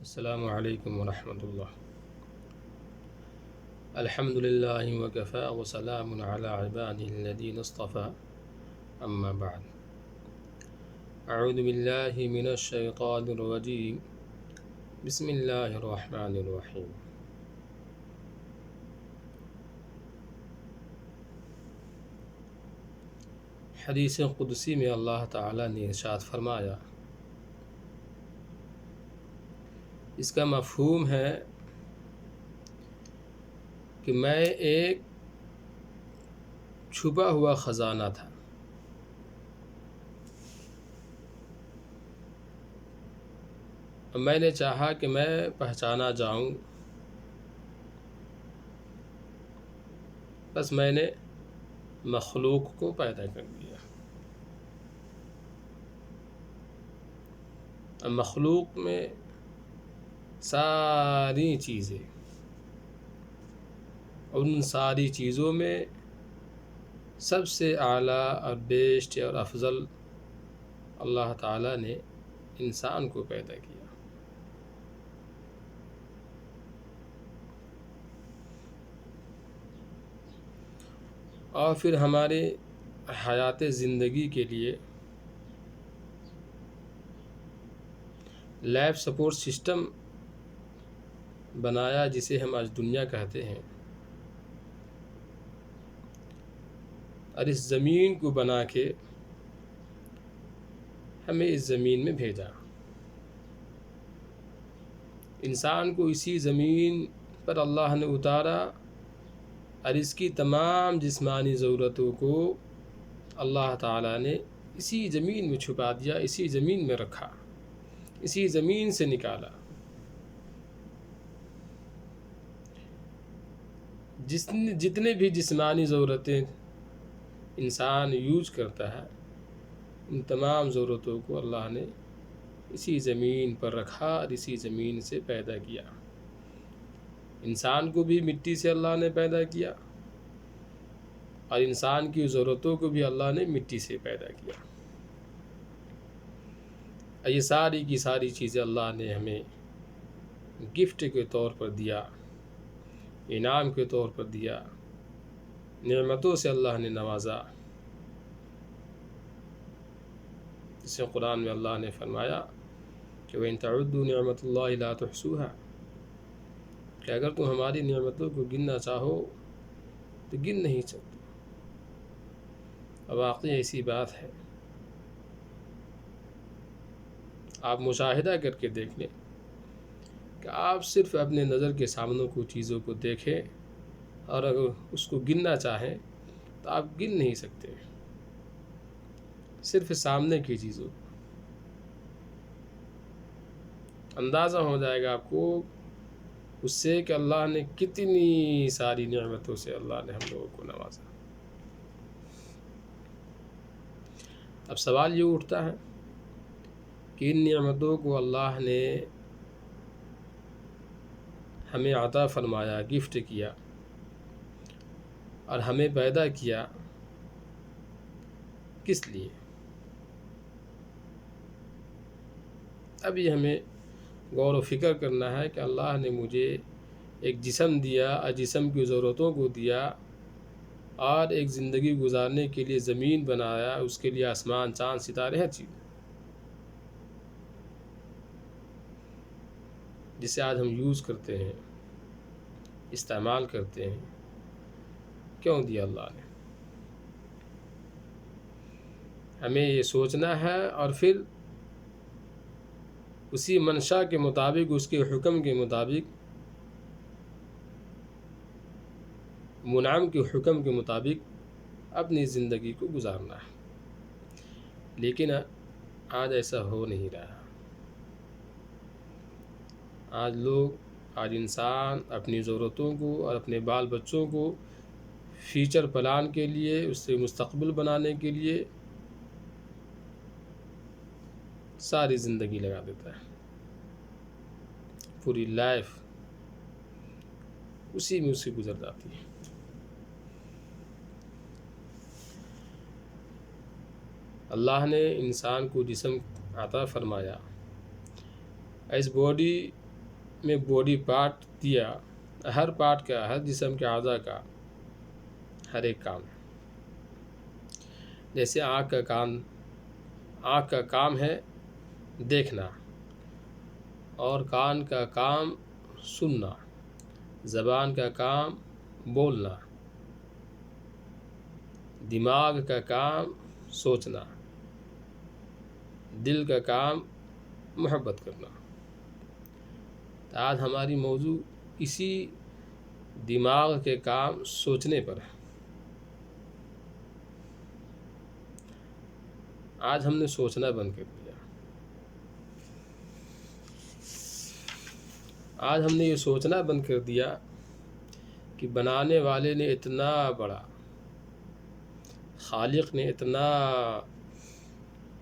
السلام علیکم ورحمۃ اللہ۔ الحمد للہ وکفی وسلام علی عبادہ الذین اصطفی، اما بعد۔ اعوذ باللہ من الشیطان الرجیم، بسم اللہ الرحمن الرحیم۔ حدیث قدسی میں اللہ تعالی نے ارشاد فرمایا، اس کا مفہوم ہے کہ میں ایک چھپا ہوا خزانہ تھا، میں نے چاہا کہ میں پہچانا جاؤں، بس میں نے مخلوق کو پیدا کر دیا۔ اب مخلوق میں ساری چیزیں، ان ساری چیزوں میں سب سے اعلیٰ اور بیسٹ اور افضل اللہ تعالیٰ نے انسان کو پیدا کیا۔ اور پھر ہمارے حیات زندگی کے لیے لائف سپورٹ سسٹم بنایا، جسے ہم آج دنیا کہتے ہیں، اور اس زمین کو بنا کے ہمیں اس زمین میں بھیجا۔ انسان کو اسی زمین پر اللہ نے اتارا، اور اس کی تمام جسمانی ضرورتوں کو اللہ تعالیٰ نے اسی زمین میں چھپا دیا، اسی زمین میں رکھا، اسی زمین سے نکالا۔ جتنے بھی جسمانی ضرورتیں انسان یوز کرتا ہے، ان تمام ضرورتوں کو اللہ نے اسی زمین پر رکھا اور اسی زمین سے پیدا کیا۔ انسان کو بھی مٹی سے اللہ نے پیدا کیا، اور انسان کی ضرورتوں کو بھی اللہ نے مٹی سے پیدا کیا۔ یہ ساری کی ساری چیزیں اللہ نے ہمیں گفٹ کے طور پر دیا، انعام کے طور پر دیا، نعمتوں سے اللہ نے نوازا۔ جس میں قرآن میں اللہ نے فرمایا کہ وَإِن تَعُدُّوا نِعْمَةَ اللَّهِ لَا تُحْصُوهَا، کہ اگر تم ہماری نعمتوں کو گننا چاہو تو گن نہیں سکتے۔ اور واقعی ایسی بات ہے، آپ مشاہدہ کر کے دیکھ لیں کہ آپ صرف اپنے نظر کے سامنے کو چیزوں کو دیکھیں، اور اگر اس کو گننا چاہیں تو آپ گن نہیں سکتے، صرف سامنے کی چیزوں۔ اندازہ ہو جائے گا آپ کو اس سے کہ اللہ نے کتنی ساری نعمتوں سے اللہ نے ہم لوگوں کو نوازا۔ اب سوال یہ اٹھتا ہے کہ ان نعمتوں کو اللہ نے ہمیں عطا فرمایا، گفٹ کیا، اور ہمیں پیدا کیا، کس لیے؟ اب یہ ہمیں غور و فکر کرنا ہے کہ اللہ نے مجھے ایک جسم دیا، اور جسم کی ضرورتوں کو دیا، اور ایک زندگی گزارنے کے لیے زمین بنایا، اس کے لیے آسمان، چاند، ستارے، ہر چیز، جسے آج ہم یوز کرتے ہیں، استعمال کرتے ہیں۔ کیوں دیا اللہ نے؟ ہمیں یہ سوچنا ہے، اور پھر اسی منشا کے مطابق، اس کے حکم کے مطابق، منعم کے حکم کے مطابق اپنی زندگی کو گزارنا ہے۔ لیکن آج ایسا ہو نہیں رہا۔ آج انسان اپنی ضرورتوں کو اور اپنے بال بچوں کو فیوچر پلان کے لیے، اس سے مستقبل بنانے کے لیے ساری زندگی لگا دیتا ہے، پوری لائف اسی میں اس سے گزر جاتی ہے۔ اللہ نے انسان کو جسم عطا فرمایا، اس باڈی میں باڈی پارٹ دیا، ہر پارٹ کا، ہر جسم کے اعضاء کا ہر ایک کام ہے۔ جیسے آنکھ کا کام ہے دیکھنا، اور کان کا کام سننا، زبان کا کام بولنا، دماغ کا کام سوچنا، دل کا کام محبت کرنا۔ تو آج ہماری موضوع اسی دماغ کے کام سوچنے پر ہے۔ آج ہم نے سوچنا بند کر دیا۔ آج ہم نے یہ سوچنا بند کر دیا کہ بنانے والے نے اتنا بڑا، خالق نے اتنا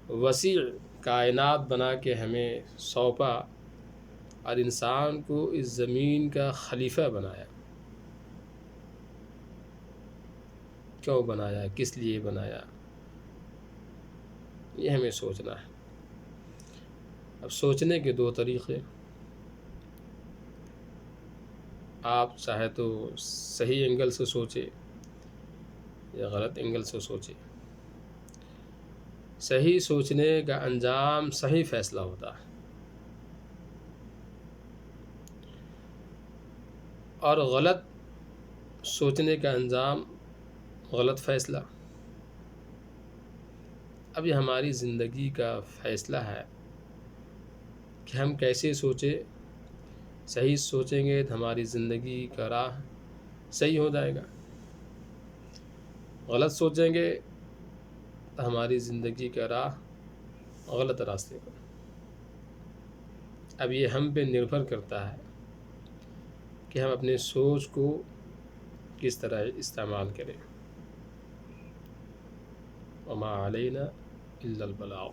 وسیع کائنات بنا کے ہمیں سونپا، اور انسان کو اس زمین کا خلیفہ بنایا۔ کیوں بنایا؟ کس لیے بنایا؟ یہ ہمیں سوچنا ہے۔ اب سوچنے کے دو طریقے، آپ چاہے تو صحیح اینگل سے سوچے یا غلط اینگل سے سوچے۔ صحیح سوچنے کا انجام صحیح فیصلہ ہوتا ہے، اور غلط سوچنے کا انجام غلط فیصلہ۔ اب یہ ہماری زندگی کا فیصلہ ہے کہ ہم کیسے سوچیں۔ صحیح سوچیں گے تو ہماری زندگی کا راہ صحیح ہو جائے گا، غلط سوچیں گے تو ہماری زندگی کا راہ غلط راستے پر۔ اب یہ ہم پہ نربھر کرتا ہے کہ ہم اپنے سوچ کو کس طرح استعمال کریں۔ وما علینا الا البلاغ۔